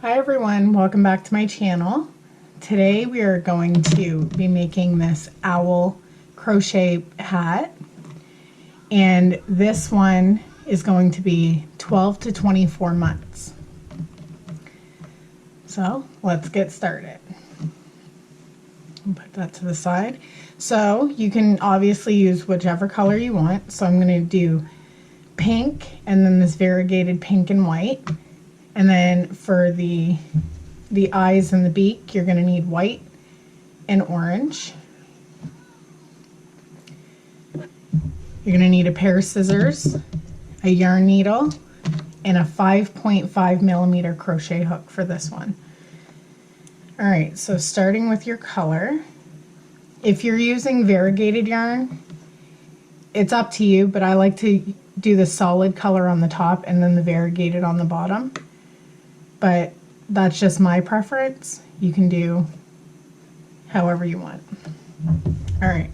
Hi everyone, welcome back to my channel. Today we are going to be making this owl crochet hat, and this one is going to be 12 to 24 months. So let's get started. Put that to the side. So you can obviously use whichever color you want. So I'm going to do pink and then this variegated pink and white. And then for the eyes and the beak, you're going to need white and orange. You're going to need a pair of scissors, a yarn needle, and a 5.5 millimeter crochet hook for this one. Alright, so starting with your color, if you're using variegated yarn, it's up to you, but I like to do the solid color on the top and then the variegated on the bottom. But that's just my preference. You can do however you want. Alright,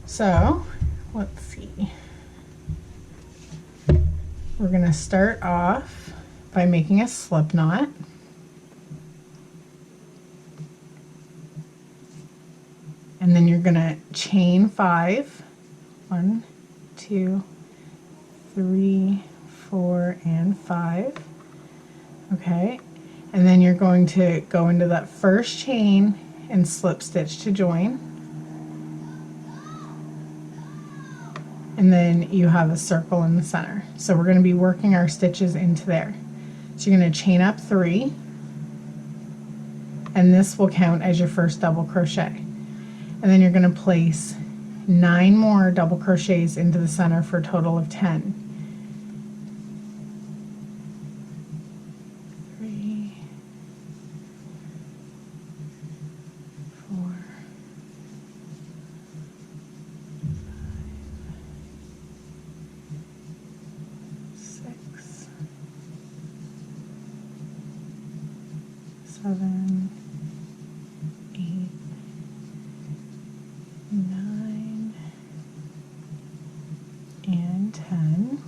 so let's see. We're going to start off by making a slip knot. And then you're going to chain 5. 1, 2, 3, 4, and 5. Okay, and then you're going to go into that first chain and slip stitch to join. And then you have a circle in the center. So we're going to be working our stitches into there. So you're going to chain up 3, and this will count as your first double crochet. And then you're going to place 9 more double crochets into the center for a total of 10. 3, 4, 6, 7, 8, 9, and 10.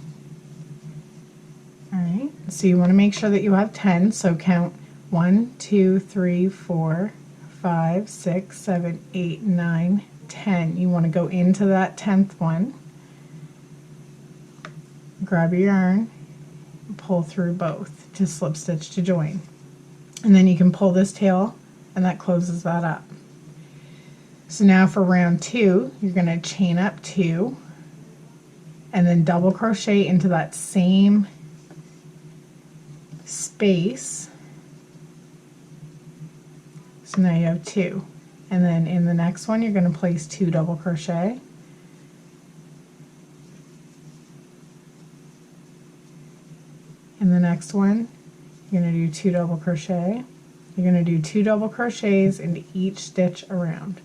Alright, so you want to make sure that you have 10, so count 1, 2, 3, 4, 5, 6, 7, 8, 9, 10. You want to go into that 10th one, grab your yarn, pull through both to slip stitch to join. And then you can pull this tail and that closes that up. So now for round 2, you're going to chain up 2 and then double crochet into that same space. So now you have 2. And then in the next one, you're going to place 2 double crochet. In the next one, you're going to do 2 double crochet. You're going to do 2 double crochets into each stitch around.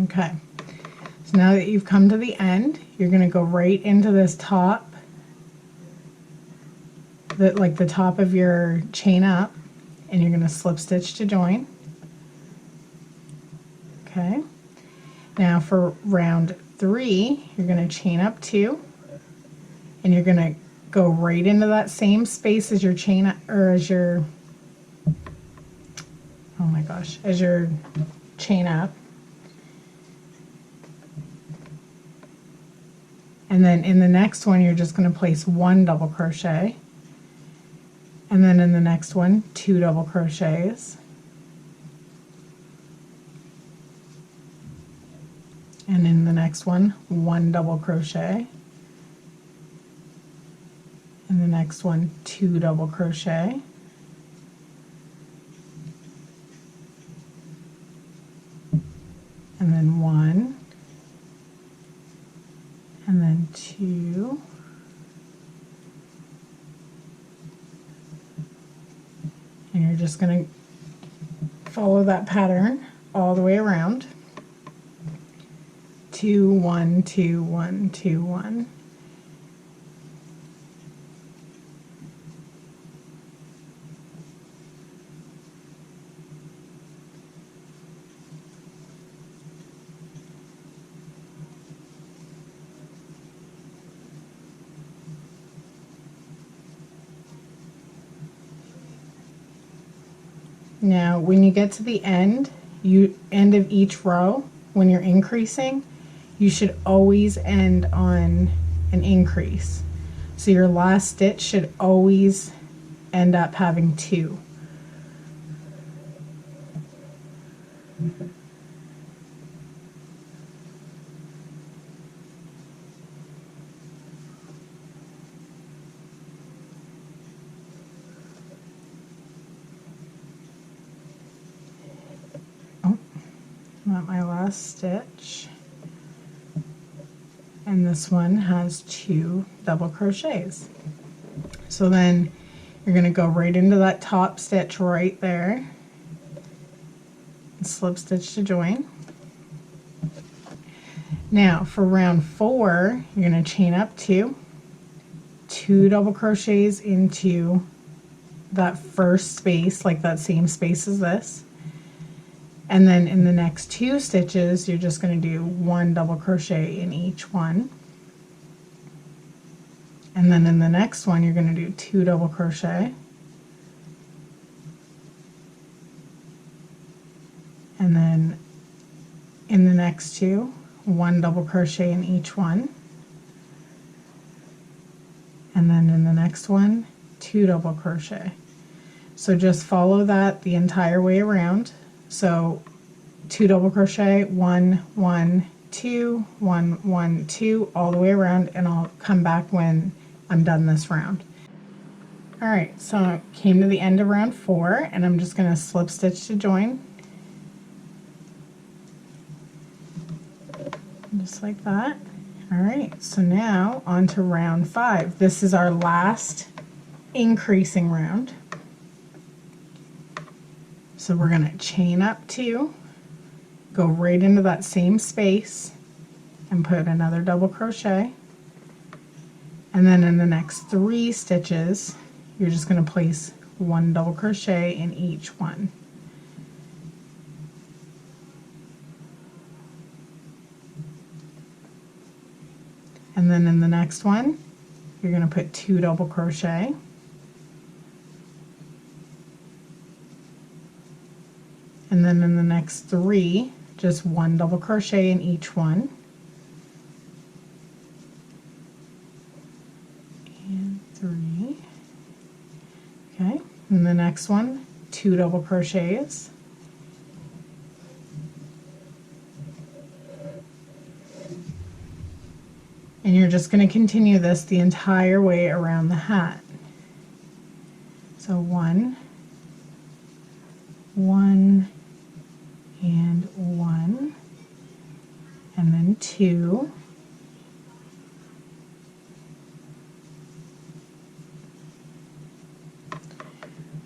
Okay, so now that you've come to the end, you're going to go right into this top, like the top of your chain up, and you're going to slip stitch to join. Okay, now for round 3, you're going to chain up 2, and you're going to go right into that same space as your chain, or as your, oh my gosh, as your chain up. And then in the next one, you're just going to place 1 double crochet. And then in the next one, 2 double crochets. And in the next one, 1 double crochet. And then next one 2 double crochet, and then 1, and then 2, and you're just going to follow that pattern all the way around. 2, 1, 2, 1, 2, 1. Now, when you get to the end of each row, when you're increasing, you should always end on an increase. So your last stitch should always end up having 2. Not my last stitch, and this one has 2 double crochets. So then you're going to go right into that top stitch right there and slip stitch to join. Now for round 4, you're going to chain up 2 double crochets into that first space, like that same space as this. And then in the next 2 stitches, you're just going to do 1 double crochet in each one. And then in the next one, you're going to do 2 double crochet. And then in the next 2, 1 double crochet in each one. And then in the next one, 2 double crochet. So just follow that the entire way around. So 2 double crochet, 1, 1, 2, 1, 1, 2, all the way around, and I'll come back when I'm done this round. Alright, so I came to the end of round 4, and I'm just going to slip stitch to join. Just like that. Alright, so now on to round 5. This is our last increasing round. So we're going to chain up 2, go right into that same space and put another double crochet, and then in the next 3 stitches you're just going to place 1 double crochet in each one. And then in the next one you're going to put 2 double crochet, and then in the next 3, just 1 double crochet in each one. And 3. Okay, and the next one, 2 double crochets. And you're just going to continue this the entire way around the hat. So 1, 1, and 1, and then 2,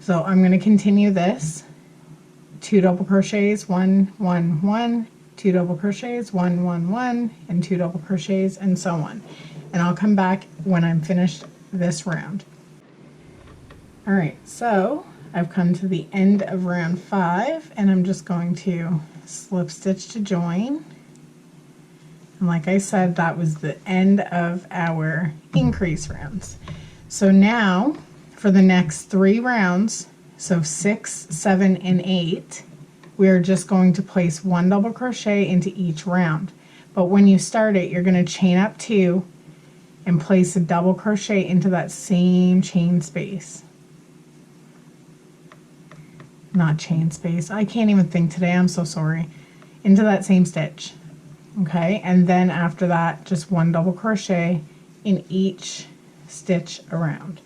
so I'm going to continue this 2 double crochets, 1, 1, 1, 2 double crochets, 1, 1, 1, and 2 double crochets, and so on, and I'll come back when I'm finished this round. Alright, so I've come to the end of round 5, and I'm just going to slip stitch to join. And like I said, that was the end of our increase rounds. So now for the next 3 rounds, so 6, 7, and 8, we're just going to place 1 double crochet into each round. But when you start it, you're going to chain up 2 and place a double crochet into that same chain space. Not chain space, I can't even think today, I'm so sorry. Into that same stitch. Okay, and then after that, just 1 double crochet in each stitch around.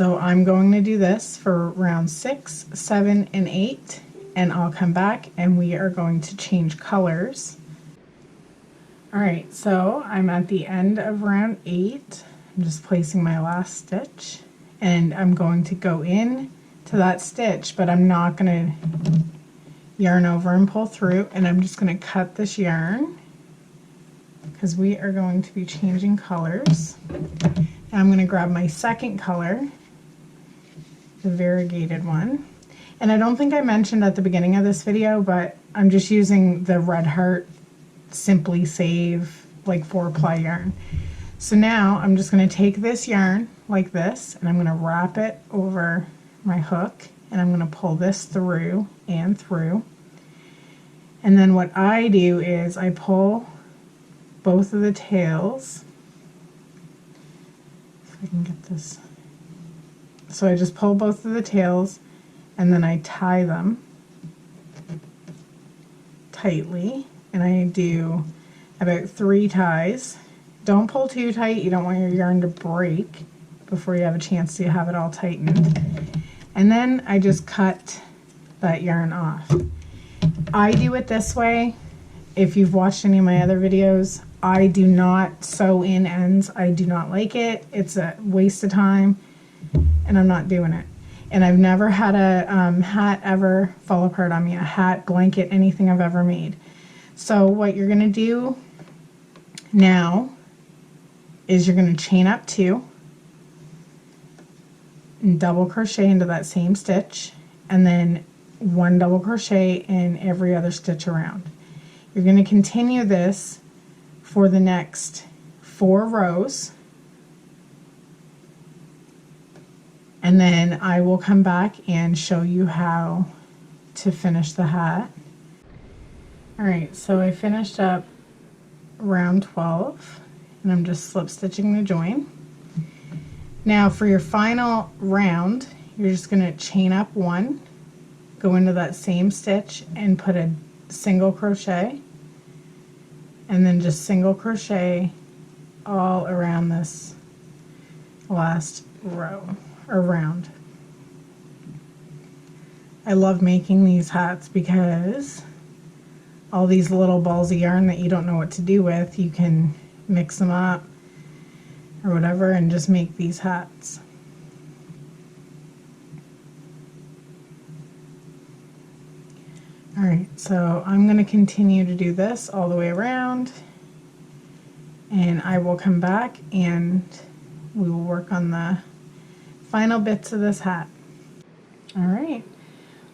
So I'm going to do this for round 6, 7, and 8, and I'll come back and we are going to change colors. Alright, so I'm at the end of round 8. I'm just placing my last stitch, and I'm going to go in to that stitch, but I'm not going to yarn over and pull through, and I'm just going to cut this yarn because we are going to be changing colors. And I'm going to grab my second color, the variegated one. And I don't think I mentioned at the beginning of this video, but I'm just using the Red Heart Simply Save like 4-ply yarn. So now I'm just going to take this yarn like this, and I'm going to wrap it over my hook, and I'm going to pull this through and through. And then what I do is I pull both of the tails. If I can get this. So I just pull both of the tails, and then I tie them tightly, and I do about 3 ties. Don't pull too tight, you don't want your yarn to break before you have a chance to have it all tightened. And then I just cut that yarn off. I do it this way. If you've watched any of my other videos, I do not sew in ends. I do not like it. It's a waste of time, and I'm not doing it. And I've never had a hat ever fall apart on me, a hat, blanket, anything I've ever made. So what you're going to do now is you're going to chain up 2 and double crochet into that same stitch, and then 1 double crochet in every other stitch around. You're going to continue this for the next 4 rows, and then I will come back and show you how to finish the hat. Alright, so I finished up round 12, and I'm just slip stitching the join. Now for your final round, you're just going to chain up 1, go into that same stitch and put a single crochet, and then just single crochet all around this last row or round. I love making these hats because all these little balls of yarn that you don't know what to do with, you can mix them up or whatever and just make these hats. Alright, so I'm going to continue to do this all the way around, and I will come back and we will work on the final bits of this hat. Alright,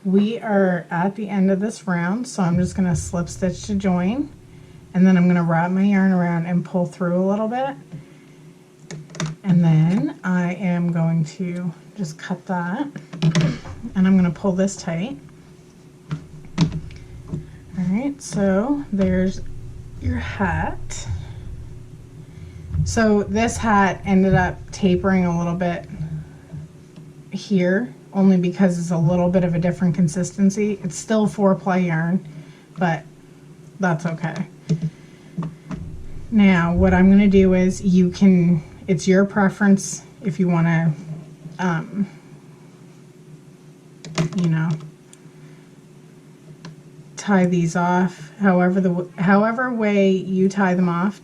we are at the end of this round, so I'm just going to slip stitch to join, and then I'm going to wrap my yarn around and pull through a little bit, and then I am going to just cut that, and I'm going to pull this tight. Alright, so there's your hat. So this hat ended up tapering a little bit here, only because it's a little bit of a different consistency. It's still 4-ply yarn, but that's okay. Now what I'm going to do is, you can, it's your preference if you want to, you know, tie these off however way you tie them off,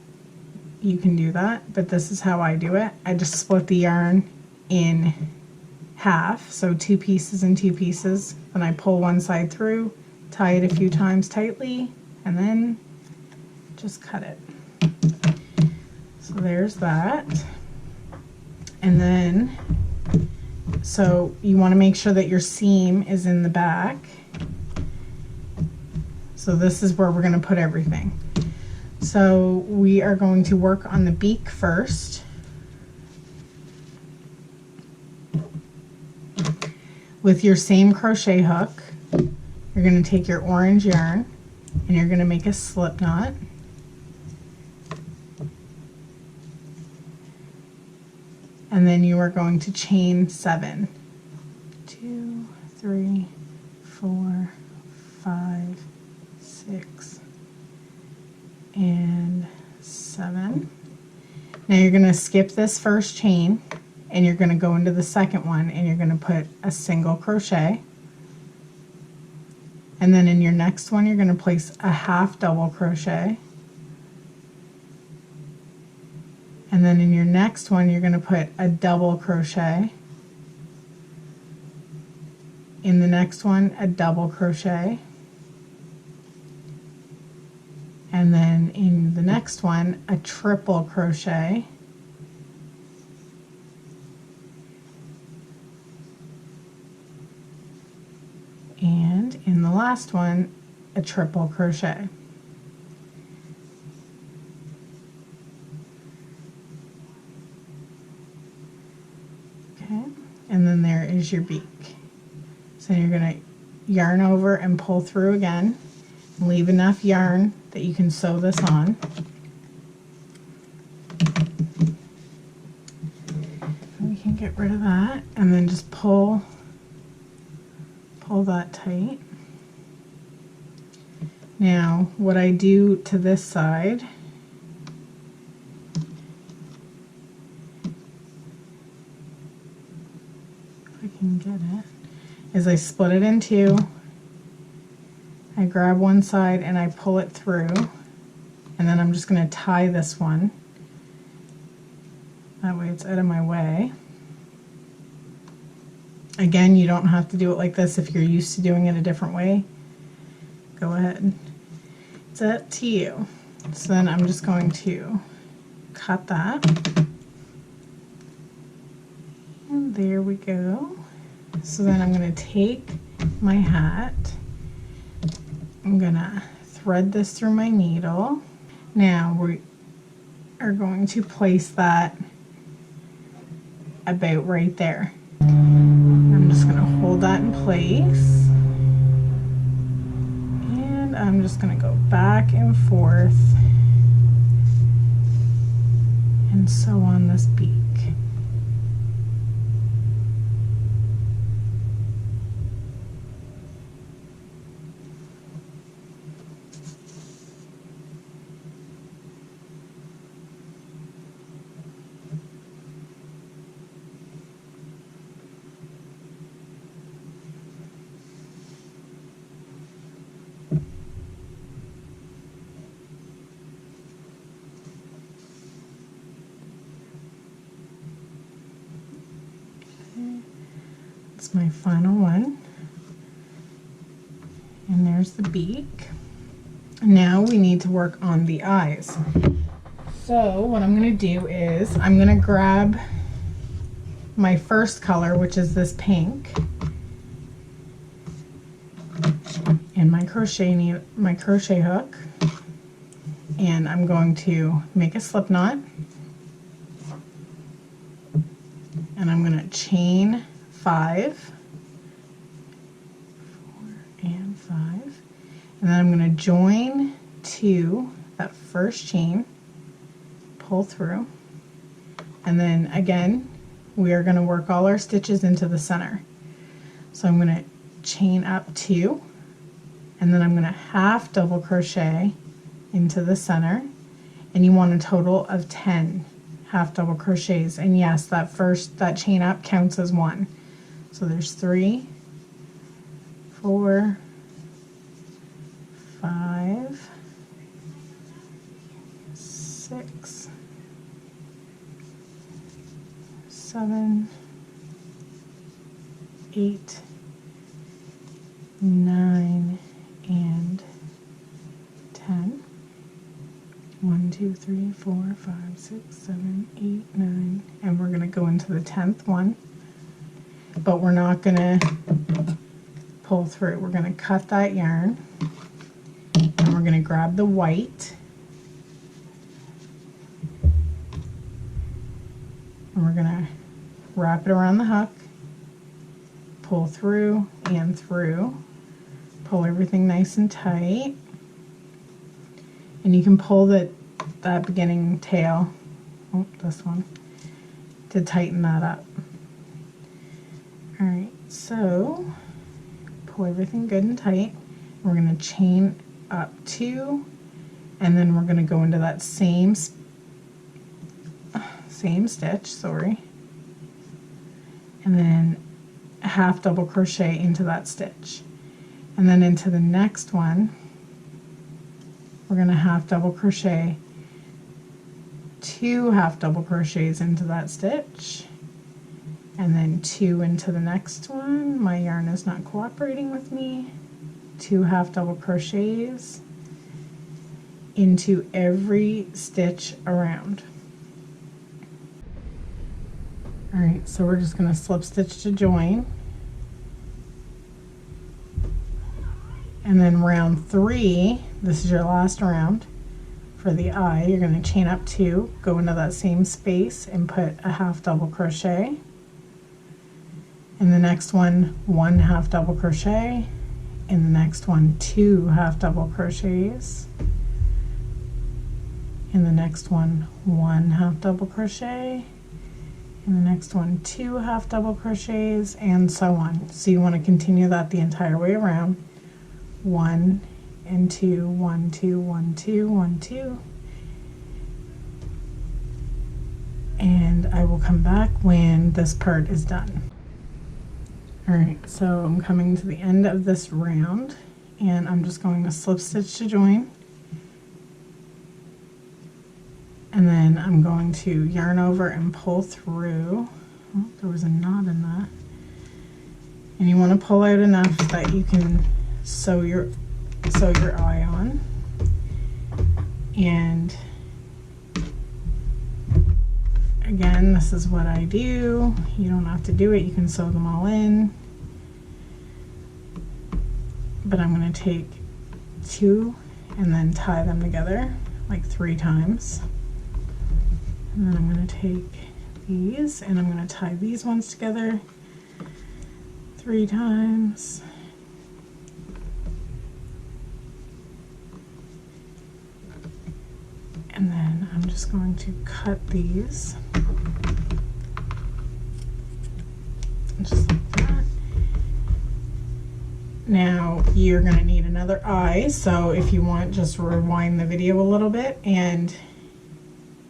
you can do that, but this is how I do it. I just split the yarn in half, so 2 pieces and 2 pieces, then I pull one side through, tie it a few times tightly, and then just cut it. So there's that. And then, so you want to make sure that your seam is in the back. So this is where we're going to put everything. So we are going to work on the beak first. With your same crochet hook, you're going to take your orange yarn and you're going to make a slip knot. And then you are going to chain 7. 2, 3, 4, 5, 6, and 7. Now you're going to skip this first chain and you're going to go into the second one and you're going to put a single crochet, and then in your next one you're going to place a half double crochet, and then in your next one you're going to put a double crochet, in the next one a double crochet, and then in the next one a triple crochet, and in the last one a triple crochet. Okay, and then there is your beak. So you're going to yarn over and pull through again, and leave enough yarn that you can sew this on. We can get rid of that, and then just pull that tight. Now what I do to this side, if I can get it, is I split it in two. I grab one side and I pull it through, and then I'm just going to tie this one. That way it's out of my way. Again, you don't have to do it like this if you're used to doing it a different way. Go ahead. It's up to you. So then I'm just going to cut that. And there we go. So then I'm going to take my hat, I'm going to thread this through my needle. Now we are going to place that about right there. I'm just going to hold that in place, and I'm just going to go back and forth and sew on this beak. That's my final one, and there's the beak. Now we need to work on the eyes. So what I'm going to do is I'm going to grab my first color, which is this pink, and my crochet hook, and I'm going to make a slip knot, and I'm going to chain 5, 4 and 5, and then I'm going to join to that first chain, pull through, and then again we are going to work all our stitches into the center. So I'm going to chain up 2, and then I'm going to half double crochet into the center, and you want a total of 10 half double crochets, and yes, that chain up counts as 1. So there's 3, 4, 5, 6, 7, 8, 9, and 10. 1, 2, 3, 4, 5, 6, 7, 8, 9, and we're going to go into the 10th one, but we're not going to pull through. We're going to cut that yarn, and we're going to grab the white, and we're going to wrap it around the hook, pull through and through, pull everything nice and tight, and you can pull that beginning tail, this one, to tighten that up. Alright, so pull everything good and tight. We're going to chain up 2, and then we're going to go into that same stitch, sorry. and then a half double crochet into that stitch, and then into the next one we're going to half double crochet, 2 half double crochets into that stitch, and then 2 into the next one. My yarn is not cooperating with me. 2 half double crochets into every stitch around. Alright, so we're just going to slip stitch to join, and then round 3, this is your last round for the eye, you're going to chain up 2, go into that same space and put a half double crochet. In the next one, 1 half double crochet. In the next one, 2 half double crochets. In the next one, 1 half double crochet. In the next one, 2 half double crochets, and so on. So you want to continue that the entire way around. 1 and 2, 1, 2, 1, 2, 1, 2. And I will come back when this part is done. Alright, so I'm coming to the end of this round, and I'm just going to slip stitch to join, and then I'm going to yarn over and pull through. Oh, there was a knot in that. And you want to pull out enough that you can sew your eye on. And again, this is what I do. You don't have to do it, you can sew them all in. But I'm going to take 2 and then tie them together like 3 times. And then I'm going to take these and I'm going to tie these ones together 3 times. And then I'm just going to cut these just like that. Now you're going to need another eye, so if you want, just rewind the video a little bit and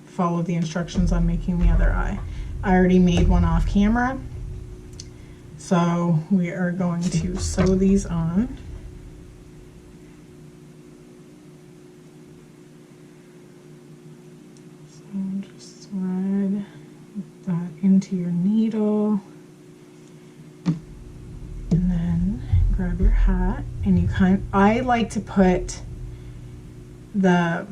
follow the instructions on making the other eye. I already made one off camera, so we are going to sew these on. So just thread that into your needle, and then grab your hat, and I like to put the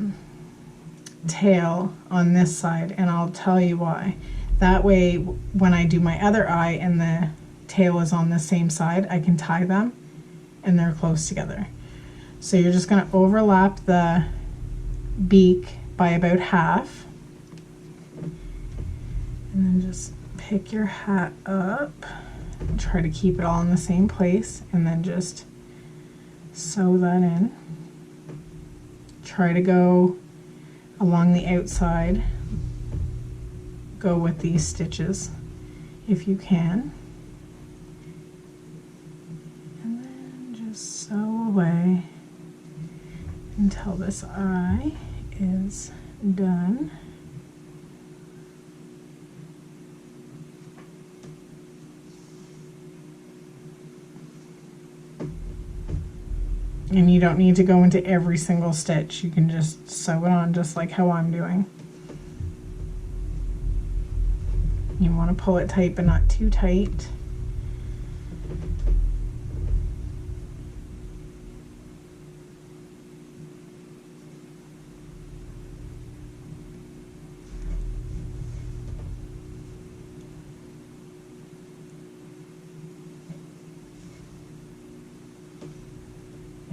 tail on this side, and I'll tell you why. That way when I do my other eye and the tail is on the same side, I can tie them and they're close together. So you're just going to overlap the beak by about half, and then just pick your hat up and try to keep it all in the same place, and then just sew that in. Try to go along the outside, go with these stitches if you can, and then just sew away until this eye is done. And you don't need to go into every single stitch. You can just sew it on just like how I'm doing. You want to pull it tight, but not too tight.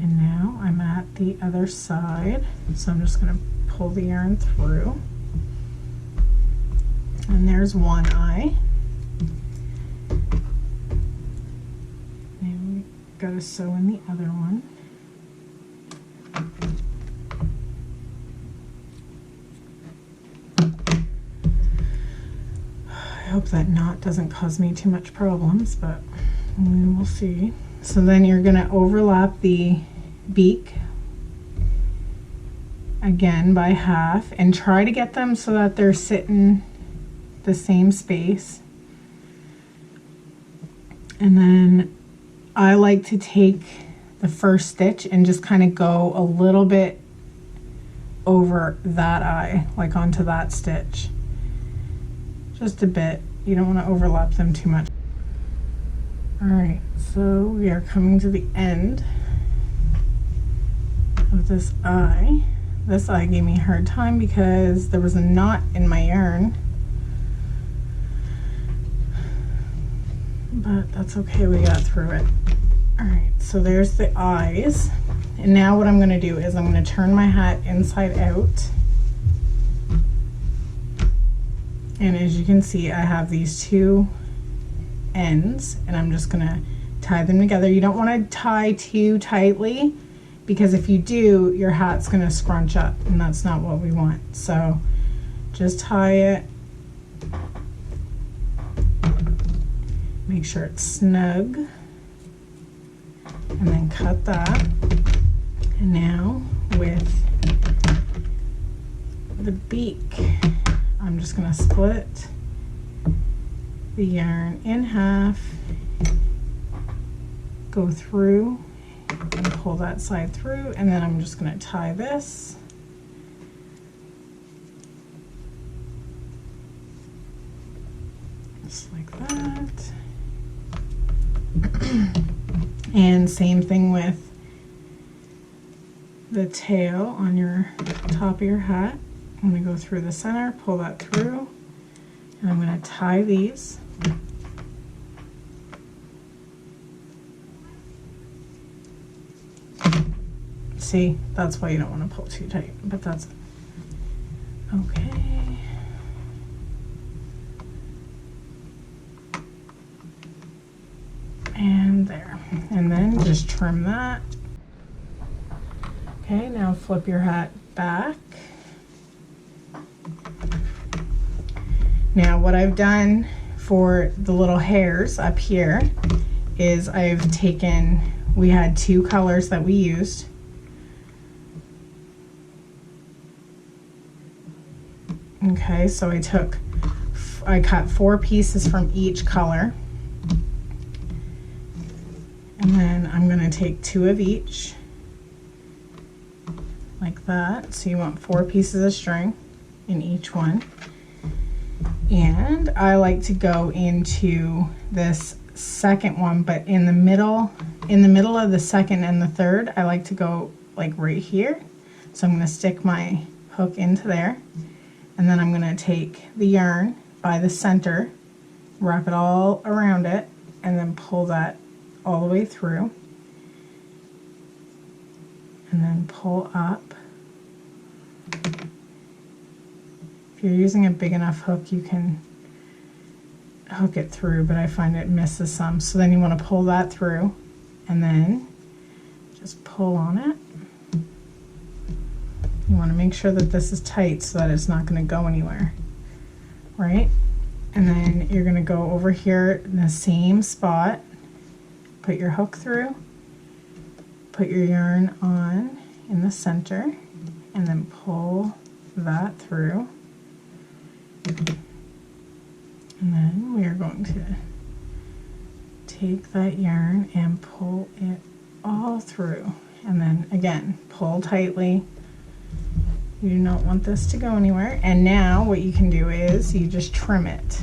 And now I'm at the other side, so I'm just going to pull the yarn through. And there's one eye. And we got to sew in the other one. I hope that knot doesn't cause me too much problems, but we'll see. So then you're going to overlap the beak again by half, and try to get them so that they're sitting the same space. And then I like to take the first stitch and just kind of go a little bit over that eye, like onto that stitch. Just a bit. You don't want to overlap them too much. Alright, so we are coming to the end of this eye. This eye gave me a hard time because there was a knot in my yarn. But that's okay, we got through it. Alright, so there's the eyes. And now what I'm going to do is I'm going to turn my hat inside out. And as you can see, I have these two ends, and I'm just going to tie them together. You don't want to tie too tightly, because if you do, your hat's going to scrunch up, and that's not what we want. So just tie it. Make sure it's snug, and then cut that. And now with the beak, I'm just going to split the yarn in half, go through and pull that side through, and then I'm just going to tie this. Just like that. And same thing with the tail on your top of your hat. I'm going to go through the center, pull that through, and I'm going to tie these. See, that's why you don't want to pull too tight, but that's okay. And there. And then just trim that. Okay, now flip your hat back. Now what I've done for the little hairs up here is I've taken, we had two colors that we used. Okay, so I cut 4 pieces from each color. And then I'm going to take 2 of each, like that. So you want 4 pieces of string in each one. And I like to go into this second one, but in the middle of the second and the third, I like to go like right here. So I'm going to stick my hook into there, and then I'm going to take the yarn by the center, wrap it all around it, and then pull that all the way through, and then pull up. If you're using a big enough hook, you can hook it through, but I find it misses some. So then you want to pull that through, and then just pull on it. You want to make sure that this is tight so that it's not going to go anywhere, right? And then you're going to go over here in the same spot, put your hook through, put your yarn on in the center, and then pull that through. And then we are going to take that yarn and pull it all through. And then again, pull tightly. You do not want this to go anywhere. And now what you can do is you just trim it.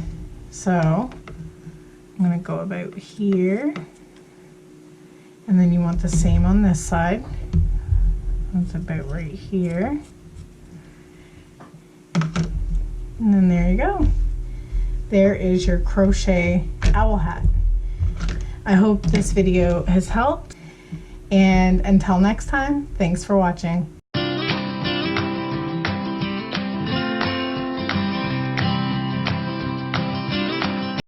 So I'm going to go about here. And then you want the same on this side. That's about right here. And then there you go. There is your crochet owl hat. I hope this video has helped. And until next time, thanks for watching.